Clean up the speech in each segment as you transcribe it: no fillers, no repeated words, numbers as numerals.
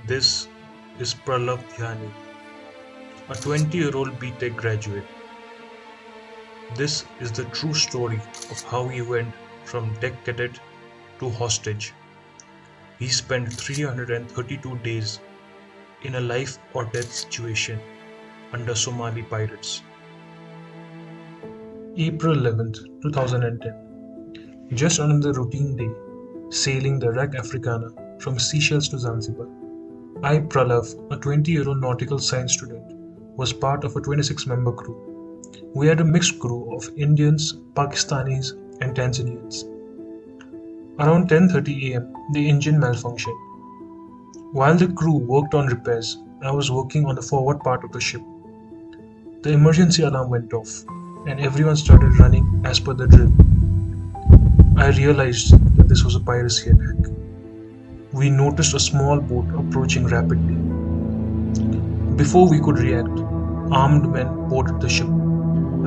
This is Pralav Dhyani, a 20-year-old B.Tech graduate. This is the true story of how he went from deck cadet to hostage. He spent 332 days in a life or death situation under Somali pirates. April 11th, 2010. Just another routine day, sailing the wreck Africana from Sychelles to Zanzibar. I, Pralav, a 20-year-old nautical science student, was part of a 26-member crew. We had a mixed crew of Indians, Pakistanis, and Tanzanians. Around 10:30 am, the engine malfunctioned. While the crew worked on repairs, I was working on the forward part of the ship. The emergency alarm went off, and everyone started running as per the drill. I realized that this was a piracy attack. We noticed a small boat approaching rapidly. Before we could react, armed men boarded the ship,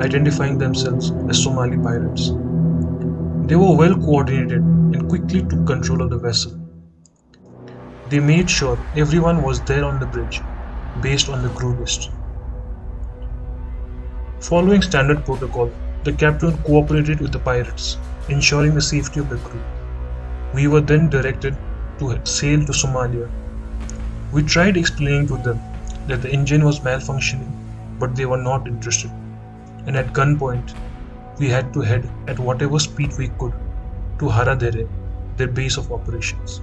identifying themselves as Somali pirates. They were well coordinated and quickly took control of the vessel. They made sure everyone was there on the bridge, based on the crew list. Following standard protocol, the captain cooperated with the pirates, ensuring the safety of the crew. We were then directed to sail to Somalia. We tried explaining to them that the engine was malfunctioning, but they were not interested, and at gunpoint, we had to head at whatever speed we could to Haradere, their base of operations.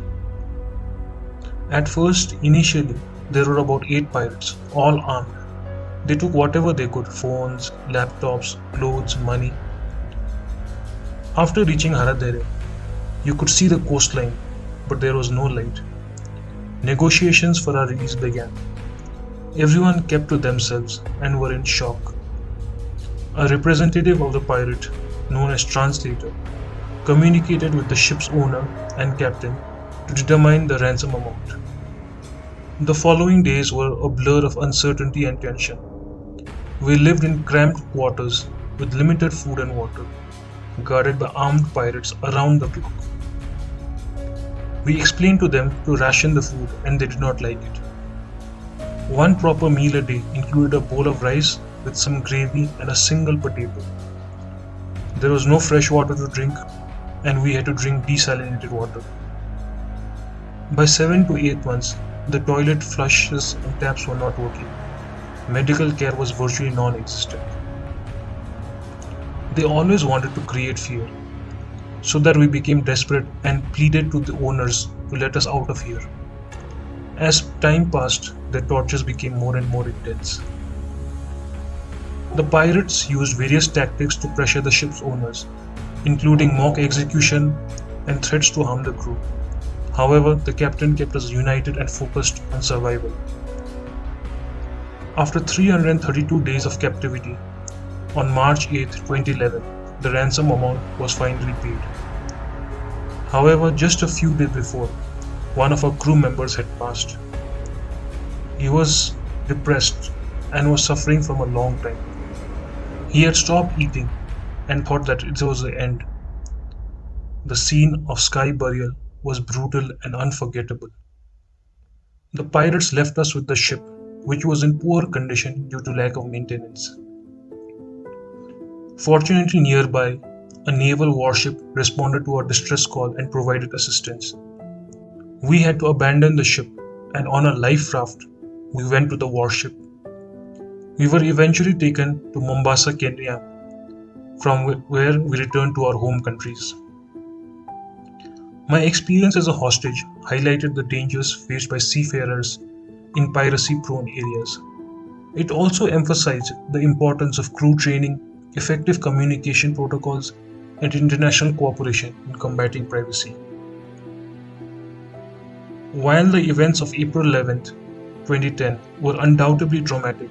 At first, initially, there were about 8 pirates, all armed. They took whatever they could: phones, laptops, clothes, money. After reaching Haradere, you could see the coastline, but there was no light. Negotiations for our release began. Everyone kept to themselves and were in shock. A representative of the pirate, known as translator, communicated with the ship's owner and captain to determine the ransom amount. The following days were a blur of uncertainty and tension. We lived in cramped quarters with limited food and water, guarded by armed pirates around the clock. We explained to them to ration the food, and they did not like it. One proper meal a day included a bowl of rice with some gravy and a single potato. There was no fresh water to drink, and we had to drink desalinated water. By 7 to 8 months, the toilet flushes and taps were not working. Medical care was virtually non-existent. They always wanted to create fear, so that we became desperate and pleaded to the owners to let us out of here. As time passed, their tortures became more and more intense. The pirates used various tactics to pressure the ship's owners, including mock execution and threats to harm the crew. However, the captain kept us united and focused on survival. After 332 days of captivity, on March 8, 2011, the ransom amount was finally paid. However, just a few days before, one of our crew members had passed. He was depressed and was suffering from a long time. He had stopped eating and thought that it was the end. The scene of sky burial was brutal and unforgettable. The pirates left us with the ship, which was in poor condition due to lack of maintenance. Fortunately, nearby, a naval warship responded to our distress call and provided assistance. We had to abandon the ship, and on a life raft, we went to the warship. We were eventually taken to Mombasa, Kenya, from where we returned to our home countries. My experience as a hostage highlighted the dangers faced by seafarers in piracy-prone areas. It also emphasized the importance of crew training, effective communication protocols, and international cooperation in combating piracy. While the events of April 11th, 2010 were undoubtedly traumatic,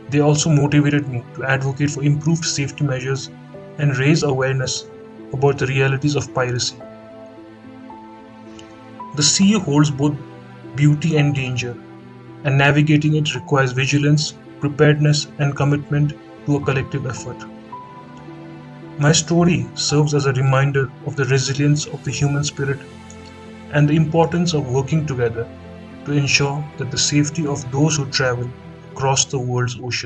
they also motivated me to advocate for improved safety measures and raise awareness about the realities of piracy. The sea holds both beauty and danger, and navigating it requires vigilance, preparedness, and commitment to a collective effort. My story serves as a reminder of the resilience of the human spirit and the importance of working together to ensure that the safety of those who travel across the world's oceans.